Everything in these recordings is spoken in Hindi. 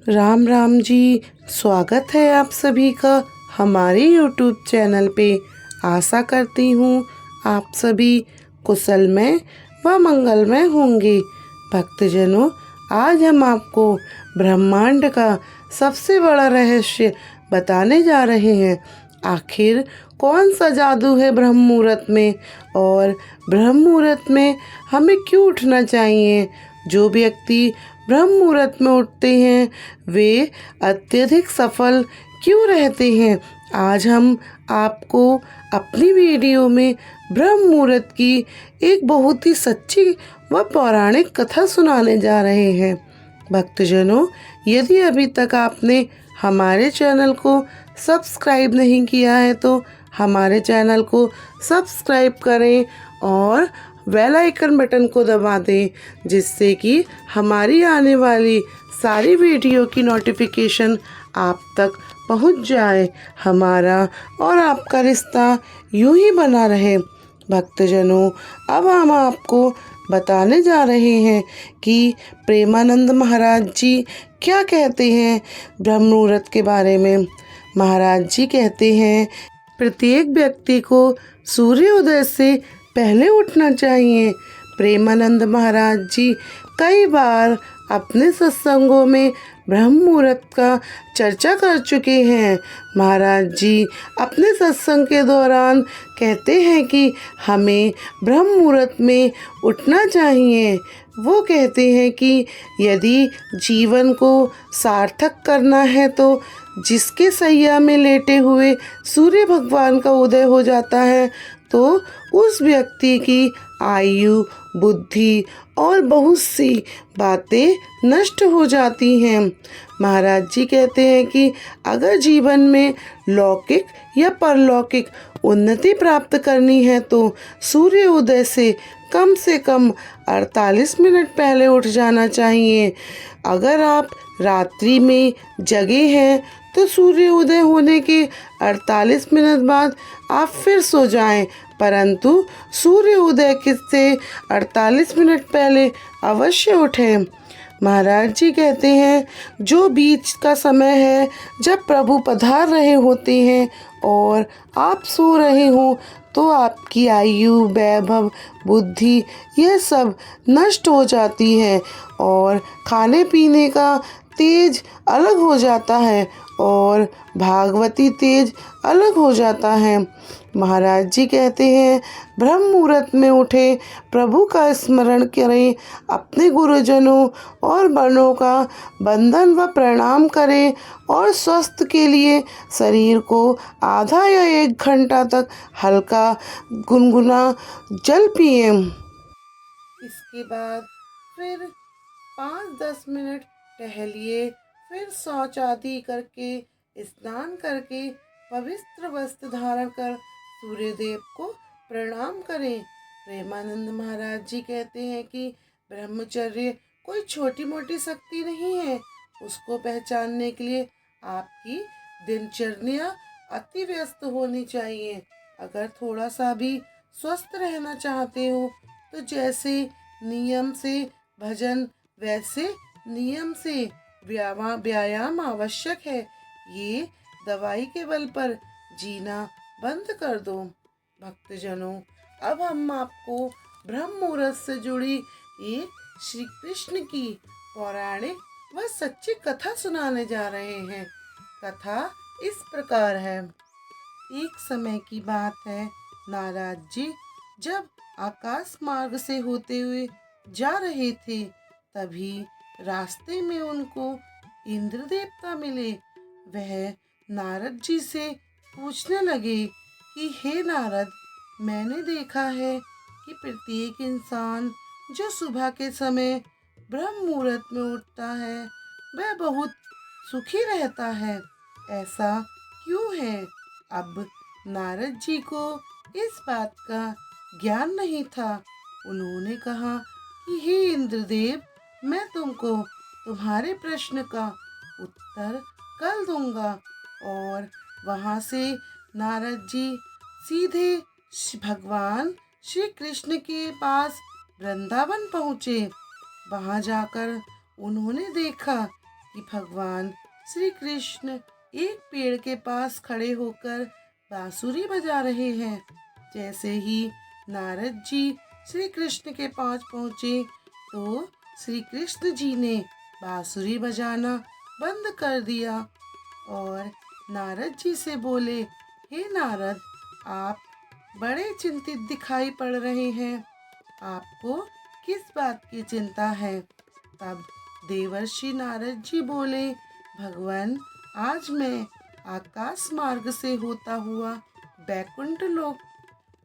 राम राम जी। स्वागत है आप सभी का हमारे YouTube चैनल पे। आशा करती हूँ आप सभी कुशलमय व मंगलमय होंगे। भक्तजनों, आज हम आपको ब्रह्मांड का सबसे बड़ा रहस्य बताने जा रहे हैं। आखिर कौन सा जादू है ब्रह्म मुहूर्त में, और ब्रह्म मुहूर्त में हमें क्यों उठना चाहिए। जो व्यक्ति ब्रह्म मुहूर्त में उठते हैं वे अत्यधिक सफल क्यों रहते हैं। आज हम आपको अपनी वीडियो में ब्रह्म मुहूर्त की एक बहुत ही सच्ची व पौराणिक कथा सुनाने जा रहे हैं। भक्तजनों, यदि अभी तक आपने हमारे चैनल को सब्सक्राइब नहीं किया है तो हमारे चैनल को सब्सक्राइब करें और बेल आइकन बटन को दबा दें, जिससे कि हमारी आने वाली सारी वीडियो की नोटिफिकेशन आप तक पहुंच जाए। हमारा और आपका रिश्ता यूं ही बना रहे। भक्तजनों, अब हम आपको बताने जा रहे हैं कि प्रेमानंद महाराज जी क्या कहते हैं ब्रह्म मुहूर्त के बारे में। महाराज जी कहते हैं, प्रत्येक व्यक्ति को सूर्योदय से पहले उठना चाहिए। प्रेमानंद महाराज जी कई बार अपने सत्संगों में ब्रह्म मुहूर्त का चर्चा कर चुके हैं। महाराज जी अपने सत्संग के दौरान कहते हैं कि हमें ब्रह्म मुहूर्त में उठना चाहिए। वो कहते हैं कि यदि जीवन को सार्थक करना है तो जिसके सैया में लेटे हुए सूर्य भगवान का उदय हो जाता है तो उस व्यक्ति की आयु, बुद्धि और बहुत सी बातें नष्ट हो जाती हैं। महाराज जी कहते हैं कि अगर जीवन में लौकिक या परलौकिक उन्नति प्राप्त करनी है तो सूर्य उदय से कम 48 मिनट पहले उठ जाना चाहिए। अगर आप रात्रि में जगे हैं तो सूर्य उदय होने के 48 मिनट बाद आप फिर सो जाएं, परंतु सूर्य उदय से 48 मिनट पहले अवश्य उठें। महाराज जी कहते हैं, जो बीच का समय है जब प्रभु पधार रहे होते हैं और आप सो रहे हो तो आपकी आयु, वैभव, बुद्धि यह सब नष्ट हो जाती है और खाने पीने का तेज अलग हो जाता है और भागवती तेज अलग हो जाता है। महाराज जी कहते हैं, ब्रह्म मुहूर्त में उठे, प्रभु का स्मरण करें, अपने गुरुजनों और बड़ों का वंदन व प्रणाम करें और स्वस्थ के लिए शरीर को आधा या 1 घंटा तक हल्का गुनगुना जल पिए। इसके बाद फिर 5-10 मिनट टहलिए, फिर शौच आदि करके, स्नान करके, पवित्र वस्त्र धारण कर सूर्यदेव को प्रणाम करें। प्रेमानंद महाराज जी कहते हैं कि ब्रह्मचर्य कोई छोटी मोटी शक्ति नहीं है। उसको पहचानने के लिए आपकी दिनचर्या अति व्यस्त होनी चाहिए। अगर थोड़ा सा भी स्वस्थ रहना चाहते हो तो जैसे नियम से भजन वैसे नियम से व्यायाम आवश्यक है। ये दवाई के बल पर जीना बंद कर दो। भक्तजनों, अब हम आपको ब्रह्म मुहूर्त से जुड़ी एक श्री कृष्ण की पौराणिक व सच्ची कथा सुनाने जा रहे हैं। कथा इस प्रकार है। एक समय की बात है, नारद जी जब आकाश मार्ग से होते हुए जा रहे थे तभी रास्ते में उनको इंद्र देवता मिले। वह नारद जी से पूछने लगे कि हे नारद, मैंने देखा है कि प्रत्येक इंसान जो सुबह के समय ब्रह्म मुहूर्त में उठता है वह बहुत सुखी रहता है, ऐसा क्यों है। अब नारद जी को इस बात का ज्ञान नहीं था। उन्होंने कहा कि हे इंद्रदेव, मैं तुमको तुम्हारे प्रश्न का उत्तर कल दूंगा। और वहाँ से नारद जी सीधे भगवान श्री कृष्ण के पास वृंदावन पहुँचे। वहाँ जाकर उन्होंने देखा कि भगवान श्री कृष्ण एक पेड़ के पास खड़े होकर बांसुरी बजा रहे हैं। जैसे ही नारद जी श्री कृष्ण के पास पहुँचे तो श्री कृष्ण जी ने बांसुरी बजाना बंद कर दिया और नारद जी से बोले, हे नारद, आप बड़े चिंतित दिखाई पड़ रहे हैं, आपको किस बात की चिंता है? तब देवर्षि नारद जी बोले, भगवान, आज मैं आकाश मार्ग से होता हुआ बैकुंठ लोक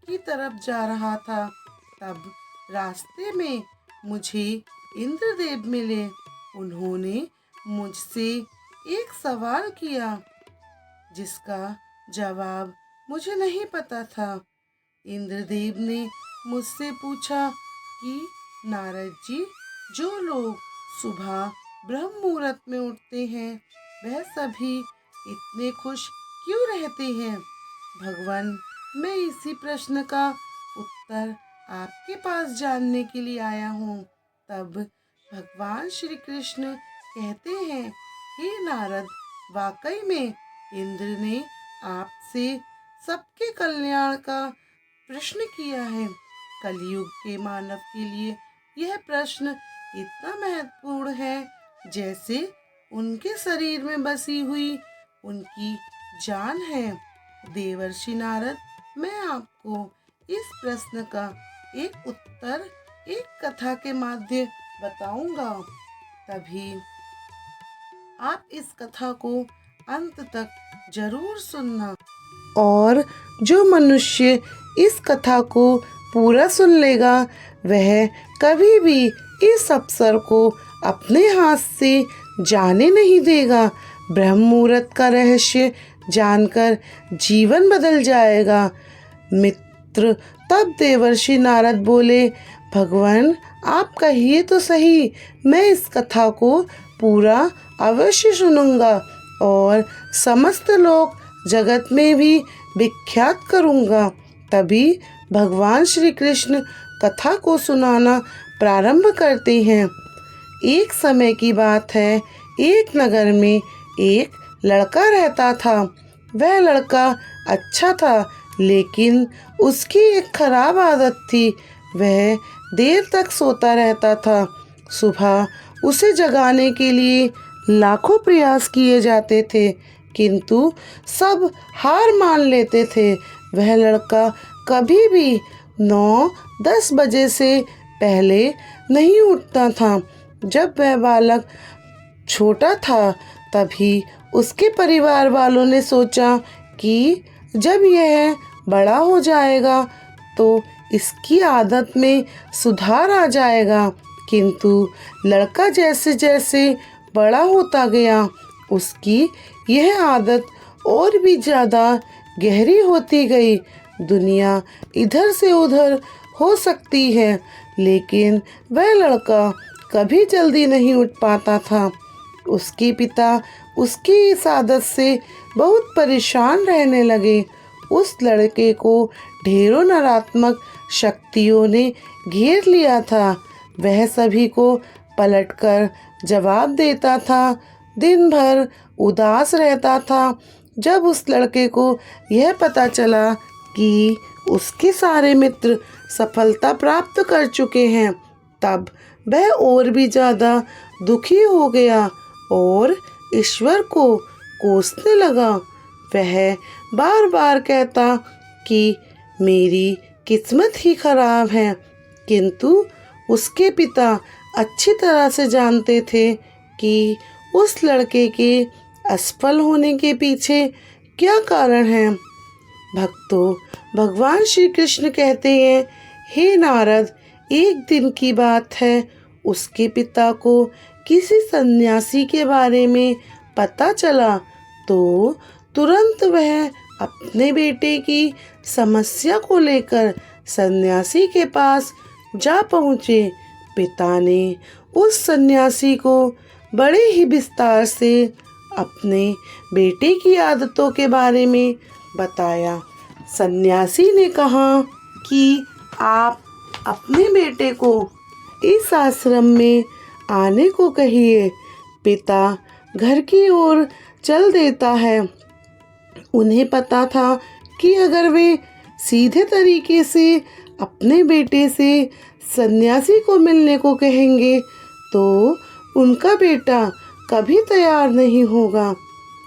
की तरफ जा रहा था। तब रास्ते में मुझे इंद्रदेव मिले। उन्होंने मुझसे एक सवाल किया जिसका जवाब मुझे नहीं पता था। इंद्रदेव ने मुझसे पूछा कि नारद जी, जो लोग सुबह ब्रह्म मुहूर्त में उठते हैं वह सभी इतने खुश क्यों रहते हैं? भगवान, मैं इसी प्रश्न का उत्तर आपके पास जानने के लिए आया हूँ। तब भगवान श्री कृष्ण कहते हैं, हे नारद, वाकई में इंद्र ने आपसे सबके कल्याण का प्रश्न किया है। कलयुग के मानव के लिए यह प्रश्न इतना महत्वपूर्ण है जैसे उनके शरीर में बसी हुई उनकी जान है। देवर्षि नारद, मैं आपको इस प्रश्न का एक उत्तर एक कथा के माध्यम बताऊंगा। तभी आप इस कथा को अंत तक जरूर सुनना। और जो मनुष्य इस कथा को पूरा सुन लेगा वह कभी भी इस अवसर को अपने हाथ से जाने नहीं देगा। ब्रह्म मुहूर्त का रहस्य जानकर जीवन बदल जाएगा। मित्र, तब देवर्षि नारद बोले, भगवान, आप कहिए तो सही, मैं इस कथा को पूरा अवश्य सुनूंगा और समस्त लोग जगत में भी विख्यात करूंगा। तभी भगवान श्री कृष्ण कथा को सुनाना प्रारंभ करते हैं। एक समय की बात है, एक नगर में एक लड़का रहता था। वह लड़का अच्छा था, लेकिन उसकी एक खराब आदत थी। वह देर तक सोता रहता था। सुबह उसे जगाने के लिए लाखों प्रयास किए जाते थे, किंतु सब हार मान लेते थे। वह लड़का कभी भी 9-10 बजे से पहले नहीं उठता था। जब वह बालक छोटा था तभी उसके परिवार वालों ने सोचा कि जब यह बड़ा हो जाएगा तो इसकी आदत में सुधार आ जाएगा। किंतु लड़का जैसे जैसे बड़ा होता गया उसकी यह आदत और भी ज़्यादा गहरी होती गई। दुनिया इधर से उधर हो सकती है, लेकिन वह लड़का कभी जल्दी नहीं उठ पाता था। उसके पिता उसकी इस आदत से बहुत परेशान रहने लगे। उस लड़के को ढेरों नकारात्मक शक्तियों ने घेर लिया था। वह सभी को पलटकर जवाब देता था, दिन भर उदास रहता था। जब उस लड़के को यह पता चला कि उसके सारे मित्र सफलता प्राप्त कर चुके हैं, तब वह और भी ज़्यादा दुखी हो गया और ईश्वर को कोसने लगा। वह बार बार कहता कि मेरी किस्मत ही खराब है, किंतु उसके पिता अच्छी तरह से जानते थे कि उस लड़के के असफल होने के पीछे क्या कारण है। भक्तों, भगवान श्री कृष्ण कहते हैं, हे नारद, एक दिन की बात है, उसके पिता को किसी सन्यासी के बारे में पता चला तो तुरंत वह अपने बेटे की समस्या को लेकर सन्यासी के पास जा पहुँचे। पिता ने उस सन्यासी को बड़े ही विस्तार से अपने बेटे की आदतों के बारे में बताया। सन्यासी ने कहा कि आप अपने बेटे को इस आश्रम में आने को कहिए। पिता घर की ओर चल देता है। उन्हें पता था कि अगर वे सीधे तरीके से अपने बेटे से सन्यासी को मिलने को कहेंगे तो उनका बेटा कभी तैयार नहीं होगा।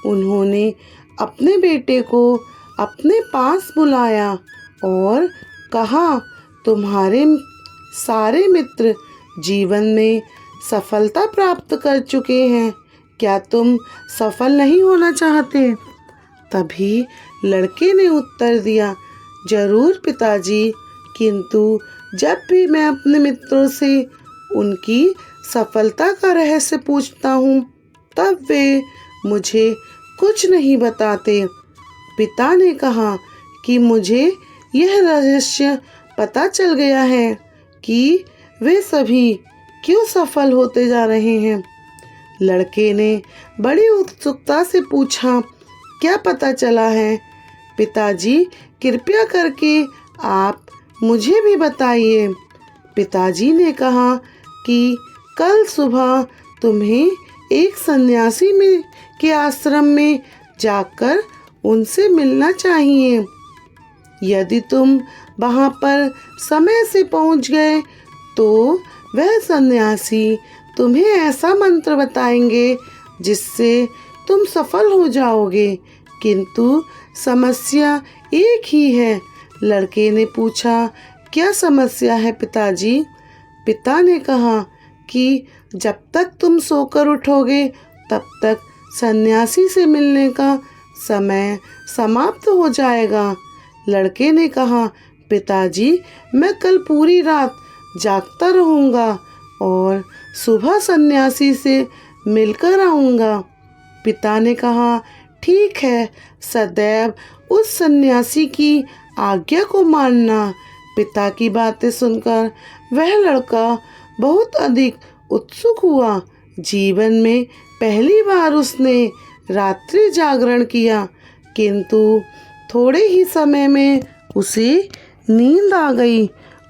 उन्होंने अपने बेटे को अपने पास बुलाया और कहा, तुम्हारे सारे मित्र जीवन में सफलता प्राप्त कर चुके हैं, क्या तुम सफल नहीं होना चाहते? तभी लड़के ने उत्तर दिया, जरूर पिताजी, किंतु जब भी मैं अपने मित्रों से उनकी सफलता का रहस्य पूछता हूँ तब वे मुझे कुछ नहीं बताते। पिता ने कहा कि मुझे यह रहस्य पता चल गया है कि वे सभी क्यों सफल होते जा रहे हैं। लड़के ने बड़ी उत्सुकता से पूछा, क्या पता चला है? पिताजी, कृपया करके आप मुझे भी बताइए। पिताजी ने कहा कि कल सुबह तुम्हें एक सन्यासी में के आश्रम में जाकर उनसे मिलना चाहिए। यदि तुम वहाँ पर समय से पहुँच गए तो वह सन्यासी तुम्हें ऐसा मंत्र बताएंगे जिससे तुम सफल हो जाओगे, किंतु समस्या एक ही है। लड़के ने पूछा, क्या समस्या है पिताजी? पिता ने कहा कि जब तक तुम सोकर उठोगे तब तक सन्यासी से मिलने का समय समाप्त हो जाएगा। लड़के ने कहा, पिताजी, मैं कल पूरी रात जागता रहूँगा और सुबह सन्यासी से मिलकर आऊँगा। पिता ने कहा, ठीक है, सदैव उस सन्यासी की आज्ञा को मानना। पिता की बातें सुनकर वह लड़का बहुत अधिक उत्सुक हुआ। जीवन में पहली बार उसने रात्रि जागरण किया, किंतु थोड़े ही समय में उसे नींद आ गई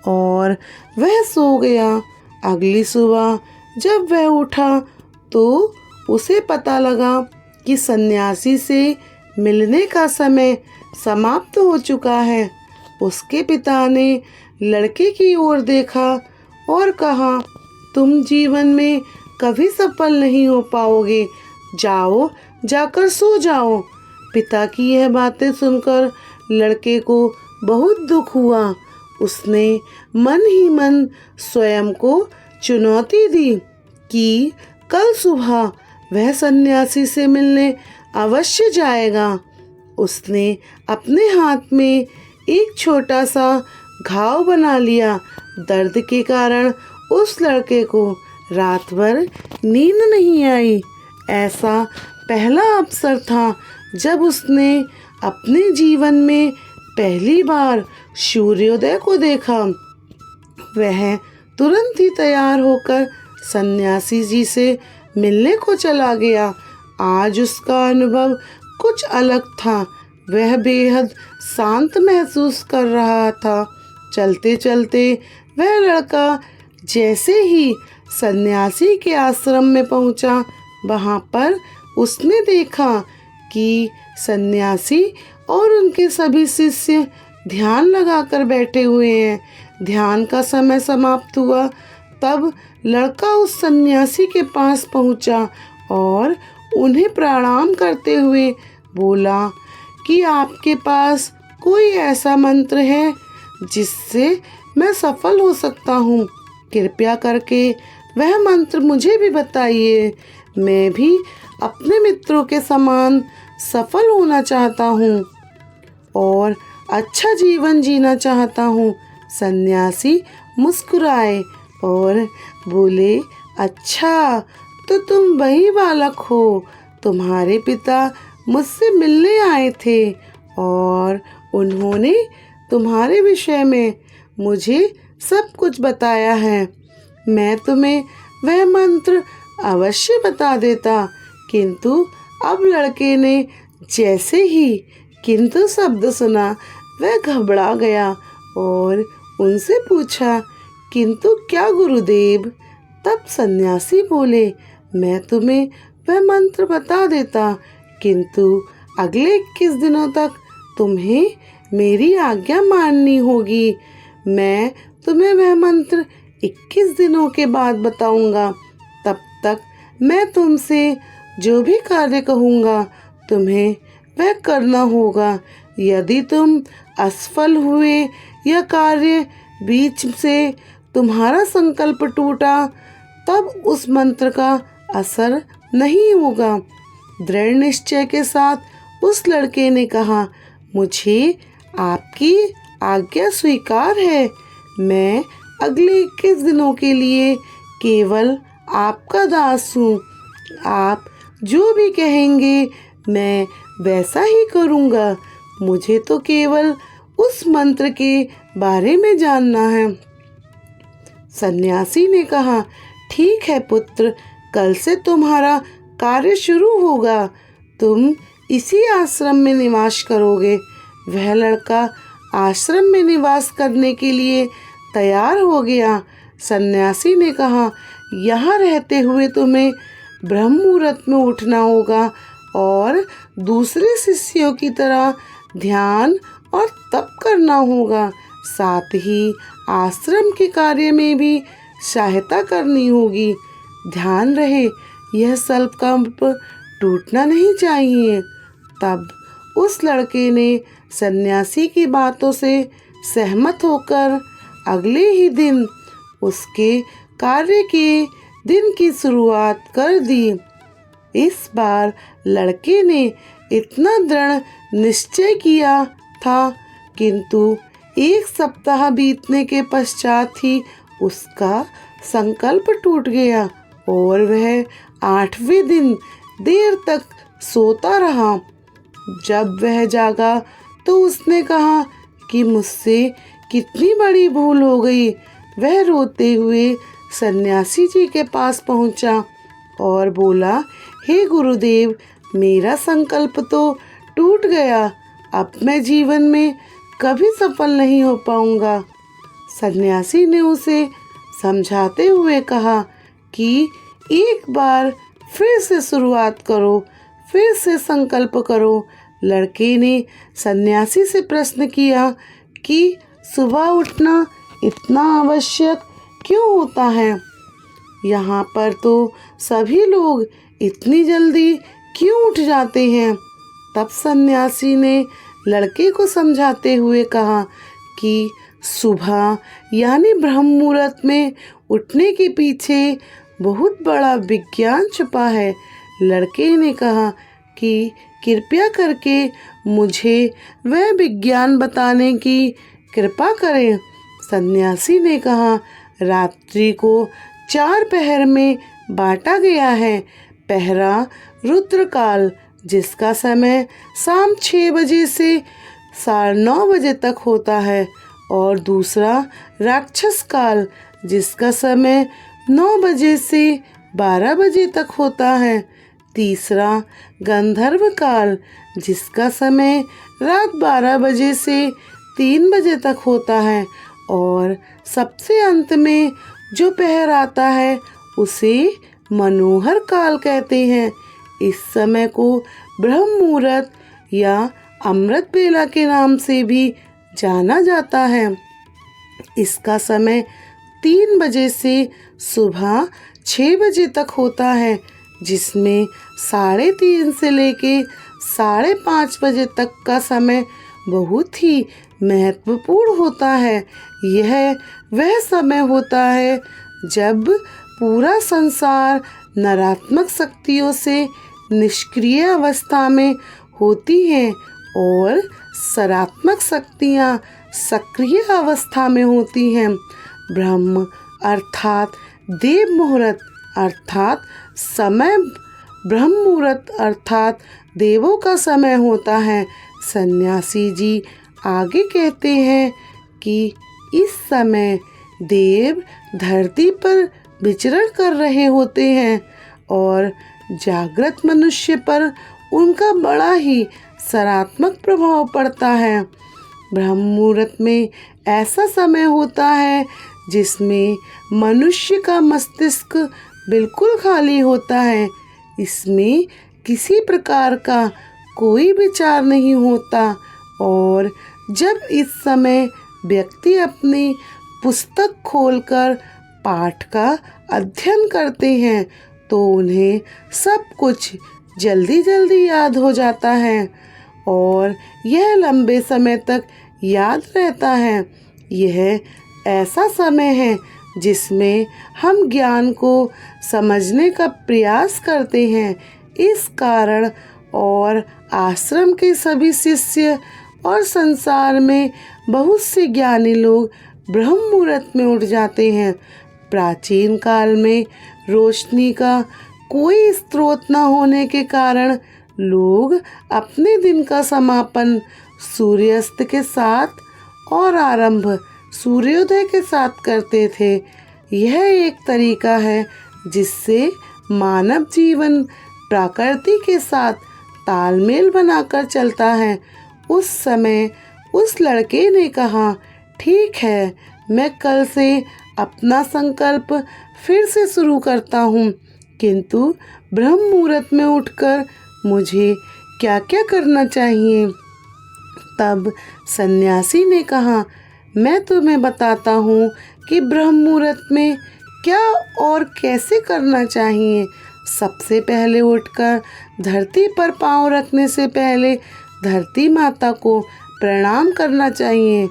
और वह सो गया। अगली सुबह जब वह उठा तो उसे पता लगा कि सन्यासी से मिलने का समय समाप्त हो चुका है। उसके पिता ने लड़के की ओर देखा और कहा, तुम जीवन में कभी सफल नहीं हो पाओगे, जाओ, जाकर सो जाओ। पिता की यह बातें सुनकर लड़के को बहुत दुख हुआ। उसने मन ही मन स्वयं को चुनौती दी कि कल सुबह वह सन्यासी से मिलने अवश्य जाएगा। उसने अपने हाथ में एक छोटा सा घाव बना लिया। दर्द के कारण उस लड़के को रात भर नींद नहीं आई। ऐसा पहला अवसर था जब उसने अपने जीवन में पहली बार सूर्योदय को देखा। वह तुरंत ही तैयार होकर सन्यासी जी से मिलने को चला गया। आज उसका अनुभव कुछ अलग था। वह बेहद शांत महसूस कर रहा था। चलते चलते वह लड़का जैसे ही सन्यासी के आश्रम में पहुंचा, वहां पर उसने देखा कि सन्यासी और उनके सभी शिष्य ध्यान लगाकर बैठे हुए हैं। ध्यान का समय समाप्त हुआ तब लड़का उस सन्यासी के पास पहुंचा और उन्हें प्रणाम करते हुए बोला कि आपके पास कोई ऐसा मंत्र है जिससे मैं सफल हो सकता हूँ? कृपया करके वह मंत्र मुझे भी बताइए। मैं भी अपने मित्रों के समान सफल होना चाहता हूँ और अच्छा जीवन जीना चाहता हूँ। सन्यासी मुस्कुराए और बोले, अच्छा, तो तुम वही बालक हो। तुम्हारे पिता मुझसे मिलने आए थे और उन्होंने तुम्हारे विषय में मुझे सब कुछ बताया है। मैं तुम्हें वह मंत्र अवश्य बता देता, किंतु अब लड़के ने जैसे ही किंतु शब्द सुना वह घबरा गया और उनसे पूछा, किंतु क्या गुरुदेव? तब सन्यासी बोले, मैं तुम्हें वह मंत्र बता देता, किंतु अगले 21 दिनों तक तुम्हें मेरी आज्ञा माननी होगी। मैं तुम्हें वह मंत्र 21 दिनों के बाद बताऊंगा। तब तक मैं तुमसे जो भी कार्य कहूँगा तुम्हें वह करना होगा। यदि तुम असफल हुए या कार्य बीच से तुम्हारा संकल्प टूटा, तब उस मंत्र का असर नहीं होगा। दृढ़ निश्चय के साथ उस लड़के ने कहा, मुझे आपकी आज्ञा स्वीकार है। मैं अगले 21 दिनों के लिए केवल आपका दास हूँ। आप जो भी कहेंगे मैं वैसा ही करूँगा। मुझे तो केवल उस मंत्र के बारे में जानना है। सन्यासी ने कहा, ठीक है पुत्र, कल से तुम्हारा कार्य शुरू होगा। तुम इसी आश्रम में निवास करोगे। वह लड़का आश्रम में निवास करने के लिए तैयार हो गया। सन्यासी ने कहा, यहाँ रहते हुए तुम्हें ब्रह्म मुहूर्त में उठना होगा और दूसरे शिष्यों की तरह ध्यान और तप करना होगा। साथ ही आश्रम के कार्य में भी सहायता करनी होगी। ध्यान रहे, यह संकल्प टूटना नहीं चाहिए। तब उस लड़के ने सन्यासी की बातों से सहमत होकर अगले ही दिन उसके कार्य के दिन की शुरुआत कर दी। इस बार लड़के ने इतना दृढ़ निश्चय किया था, किंतु 1 सप्ताह बीतने के पश्चात ही उसका संकल्प टूट गया और वह 8वें दिन देर तक सोता रहा। जब वह जागा तो उसने कहा कि मुझसे कितनी बड़ी भूल हो गई। वह रोते हुए सन्यासी जी के पास पहुंचा और बोला, हे गुरुदेव, मेरा संकल्प तो टूट गया। अब मैं जीवन में कभी सफल नहीं हो पाऊंगा। सन्यासी ने उसे समझाते हुए कहा कि एक बार फिर से शुरुआत करो, फिर से संकल्प करो। लड़के ने सन्यासी से प्रश्न किया कि सुबह उठना इतना आवश्यक क्यों होता है? यहाँ पर तो सभी लोग इतनी जल्दी क्यों उठ जाते हैं? तब सन्यासी ने लड़के को समझाते हुए कहा कि सुबह यानी ब्रह्म मुहूर्त में उठने के पीछे बहुत बड़ा विज्ञान छुपा है। लड़के ने कहा कि कृपया करके मुझे वह विज्ञान बताने की कृपा करें। सन्यासी ने कहा, रात्रि को 4 पहर में बांटा गया है। पहला रुद्रकाल, जिसका समय शाम 6 बजे से 9:30 बजे तक होता है, और दूसरा राक्षस काल, जिसका समय 9 बजे से 12 बजे तक होता है। तीसरा गंधर्व काल, जिसका समय रात 12 बजे से 3 बजे तक होता है, और सबसे अंत में जो पहर आता है उसे मनोहर काल कहते हैं। इस समय को ब्रह्म मुहूर्त या अमृत बेला के नाम से भी जाना जाता है। इसका समय 3 बजे से सुबह 6 बजे तक होता है, जिसमें 3:30 से लेके 5:30 बजे तक का समय बहुत ही महत्वपूर्ण होता है। यह वह समय होता है जब पूरा संसार नकारात्मक शक्तियों से निष्क्रिय अवस्था में होती हैं और सकारात्मक शक्तियाँ सक्रिय अवस्था में होती हैं। ब्रह्म अर्थात देव मुहूर्त अर्थात समय, ब्रह्म मुहूर्त अर्थात देवों का समय होता है। सन्यासी जी आगे कहते हैं कि इस समय देव धरती पर विचरण कर रहे होते हैं और जागृत मनुष्य पर उनका बड़ा ही सकारात्मक प्रभाव पड़ता है। ब्रह्म मुहूर्त में ऐसा समय होता है जिसमें मनुष्य का मस्तिष्क बिल्कुल खाली होता है, इसमें किसी प्रकार का कोई विचार नहीं होता और जब इस समय व्यक्ति अपनी पुस्तक खोलकर पाठ का अध्ययन करते हैं तो उन्हें सब कुछ जल्दी जल्दी याद हो जाता है और यह लंबे समय तक याद रहता है। यह ऐसा समय है जिसमें हम ज्ञान को समझने का प्रयास करते हैं। इस कारण और आश्रम के सभी शिष्य और संसार में बहुत से ज्ञानी लोग ब्रह्म मुहूर्त में उठ जाते हैं। प्राचीन काल में रोशनी का कोई स्रोत न होने के कारण लोग अपने दिन का समापन सूर्यास्त के साथ और आरंभ सूर्योदय के साथ करते थे। यह एक तरीका है जिससे मानव जीवन प्रकृति के साथ तालमेल बनाकर चलता है। उस समय उस लड़के ने कहा, ठीक है, मैं कल से अपना संकल्प फिर से शुरू करता हूँ, किंतु ब्रह्म मुहूर्त में उठकर मुझे क्या क्या करना चाहिए। तब सन्यासी ने कहा, मैं तुम्हें बताता हूँ कि ब्रह्म मुहूर्त में क्या और कैसे करना चाहिए। सबसे पहले उठकर धरती पर पांव रखने से पहले धरती माता को प्रणाम करना चाहिए।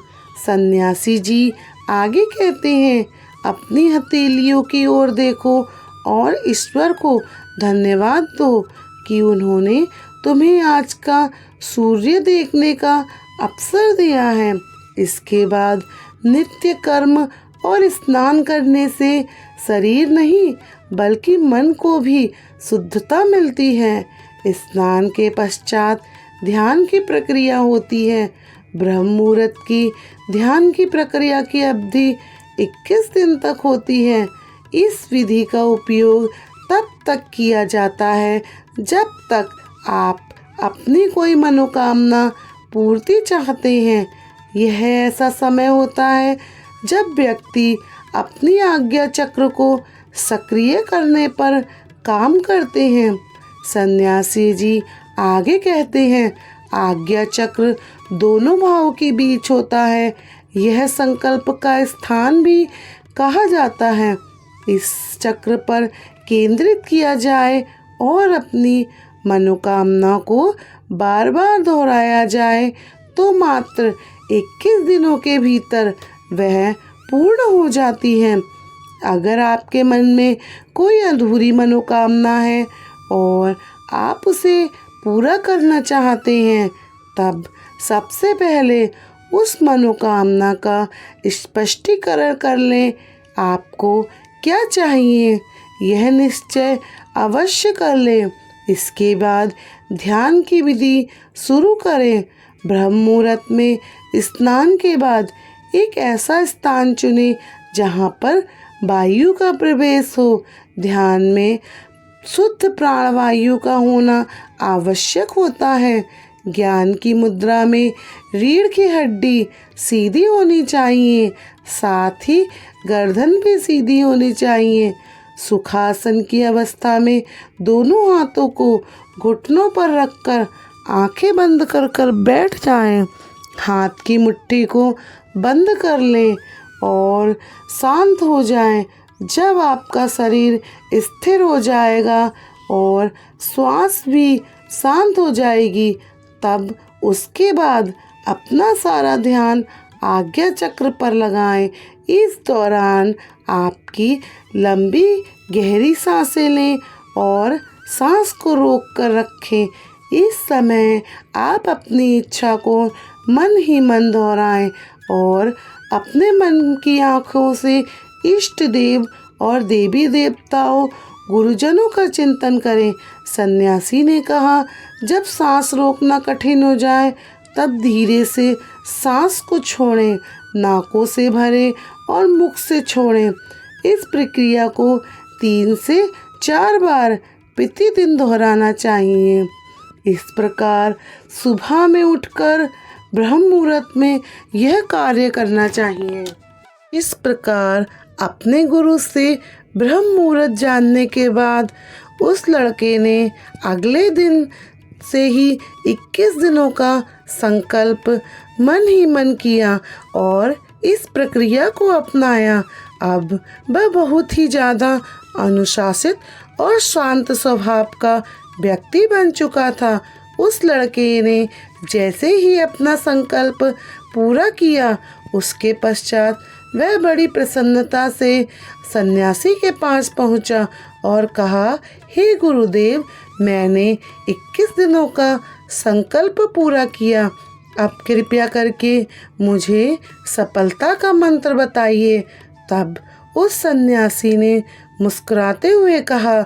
सन्यासी जी आगे कहते हैं, अपनी हथेलियों की ओर देखो और ईश्वर को धन्यवाद दो कि उन्होंने तुम्हें आज का सूर्य देखने का अवसर दिया है। इसके बाद नित्य कर्म और स्नान करने से शरीर नहीं बल्कि मन को भी शुद्धता मिलती है। स्नान के पश्चात ध्यान की प्रक्रिया होती है। ब्रह्म मुहूर्त की ध्यान की प्रक्रिया की अवधि 21 दिन तक होती है। इस विधि का उपयोग तब तक किया जाता है जब तक आप अपनी कोई मनोकामना पूर्ति चाहते हैं। यह ऐसा समय होता है जब व्यक्ति अपनी आज्ञा चक्र को सक्रिय करने पर काम करते हैं। सन्यासी जी आगे कहते हैं, आज्ञा चक्र दोनों भावों के बीच होता है। यह संकल्प का स्थान भी कहा जाता है। इस चक्र पर केंद्रित किया जाए और अपनी मनोकामना को बार बार दोहराया जाए तो मात्र 21 दिनों के भीतर वह पूर्ण हो जाती है। अगर आपके मन में कोई अधूरी मनोकामना है और आप उसे पूरा करना चाहते हैं, तब सबसे पहले उस मनोकामना का स्पष्टीकरण कर लें। आपको क्या चाहिए यह निश्चय अवश्य कर लें। इसके बाद ध्यान की विधि शुरू करें। ब्रह्म मुहूर्त में स्नान के बाद एक ऐसा स्थान चुनें जहाँ पर वायु का प्रवेश हो। ध्यान में शुद्ध प्राणवायु का होना आवश्यक होता है। ज्ञान की मुद्रा में रीढ़ की हड्डी सीधी होनी चाहिए, साथ ही गर्दन भी सीधी होनी चाहिए। सुखासन की अवस्था में दोनों हाथों को घुटनों पर रखकर आंखें बंद कर बैठ जाएं। हाथ की मुट्ठी को बंद कर लें और शांत हो जाएं। जब आपका शरीर स्थिर हो जाएगा और श्वास भी शांत हो जाएगी, तब उसके बाद अपना सारा ध्यान आज्ञा चक्र पर लगाएं। इस दौरान आपकी लंबी गहरी सांसें लें और सांस को रोक कर रखें। इस समय आप अपनी इच्छा को मन ही मन दोहराएं और अपने मन की आँखों से इष्ट देव और देवी देवताओं गुरुजनों का चिंतन करें। सन्यासी ने कहा, जब सांस रोकना कठिन हो जाए तब धीरे से सांस को छोड़ें, नाकों से भरें और मुख से छोड़ें। इस प्रक्रिया को 3 से 4 बार प्रतिदिन दोहराना चाहिए। इस प्रकार सुबह में उठकर ब्रह्म मुहूर्त में यह कार्य करना चाहिए। इस प्रकार अपने गुरु से ब्रह्म मुहूर्त जानने के बाद उस लड़के ने अगले दिन से ही 21 दिनों का संकल्प मन ही मन किया और इस प्रक्रिया को अपनाया। अब वह बहुत ही ज़्यादा अनुशासित और शांत स्वभाव का व्यक्ति बन चुका था। उस लड़के ने जैसे ही अपना संकल्प पूरा किया, उसके पश्चात वह बड़ी प्रसन्नता से सन्यासी के पास पहुंचा और कहा, हे गुरुदेव, मैंने 21 दिनों का संकल्प पूरा किया। अब कृपया करके मुझे सफलता का मंत्र बताइए। तब उस सन्यासी ने मुस्कुराते हुए कहा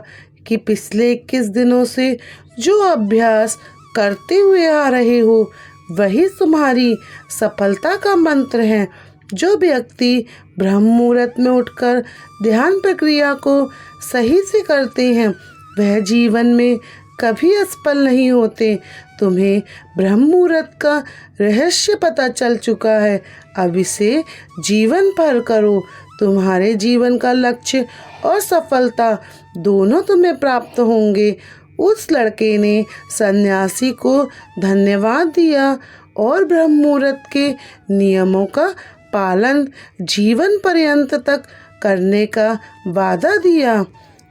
कि पिछले 21 दिनों से जो अभ्यास करते हुए आ रहे हो, वही तुम्हारी सफलता का मंत्र है। जो व्यक्ति ब्रह्म मुहूर्त में उठकर ध्यान प्रक्रिया को सही से करते हैं, वह जीवन में कभी असफल नहीं होते। तुम्हें ब्रह्म मुहूर्त का रहस्य पता चल चुका है, अब इसे जीवन भर करो। तुम्हारे जीवन का लक्ष्य और सफलता दोनों तुम्हें प्राप्त होंगे। उस लड़के ने सन्यासी को धन्यवाद दिया और ब्रह्म मुहूर्त के नियमों का पालन जीवन पर्यंत तक करने का वादा दिया।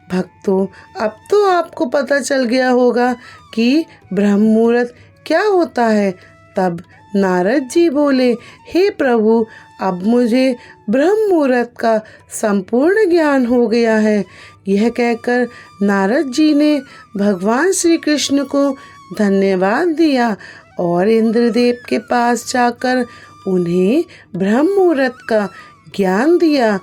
भक्तों, अब तो आपको पता चल गया होगा कि ब्रह्म मुहूर्त क्या होता है। तब नारद जी बोले, हे प्रभु, अब मुझे ब्रह्म मुहूर्त का संपूर्ण ज्ञान हो गया है। यह कहकर नारद जी ने भगवान श्री कृष्ण को धन्यवाद दिया और इंद्रदेव के पास जाकर उन्हें ब्रह्म मुहूर्त का ज्ञान दिया।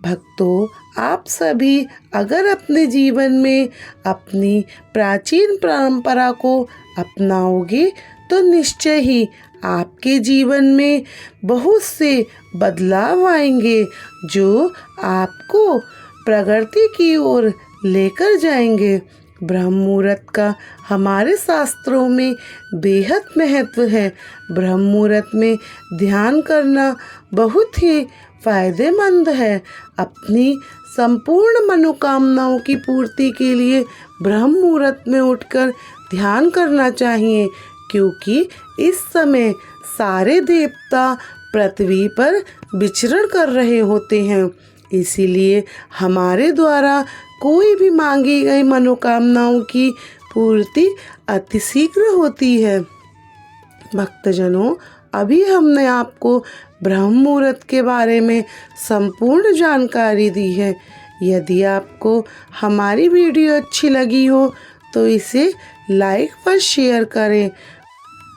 भक्तों, आप सभी अगर अपने जीवन में अपनी प्राचीन परंपरा को अपनाओगे तो निश्चय ही आपके जीवन में बहुत से बदलाव आएंगे जो आपको प्रगति की ओर लेकर जाएंगे। ब्रह्म मुहूर्त का हमारे शास्त्रों में बेहद महत्व है। ब्रह्म मुहूर्त में ध्यान करना बहुत ही फायदेमंद है। अपनी संपूर्ण मनोकामनाओं की पूर्ति के लिए ब्रह्म मुहूर्त में उठकर ध्यान करना चाहिए, क्योंकि इस समय सारे देवता पृथ्वी पर विचरण कर रहे होते हैं। इसीलिए हमारे द्वारा कोई भी मांगी गई मनोकामनाओं की पूर्ति अतिशीघ्र होती है। भक्तजनों, अभी हमने आपको ब्रह्म मुहूर्त के बारे में संपूर्ण जानकारी दी है। यदि आपको हमारी वीडियो अच्छी लगी हो तो इसे लाइक व शेयर करें।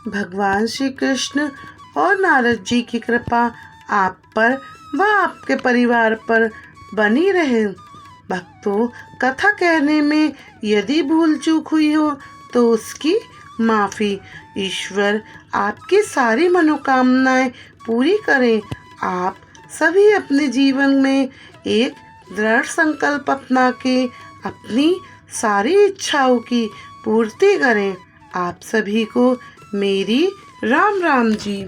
भगवान श्री कृष्ण और नारद जी की कृपा आप पर व आपके परिवार पर बनी रहे। भक्तों, कथा कहने में यदि भूल चूक हुई हो तो उसकी माफ़ी। ईश्वर आपकी सारी मनोकामनाएं पूरी करें। आप सभी अपने जीवन में एक दृढ़ संकल्प अपना के अपनी सारी इच्छाओं की पूर्ति करें। आप सभी को मेरी राम राम जी।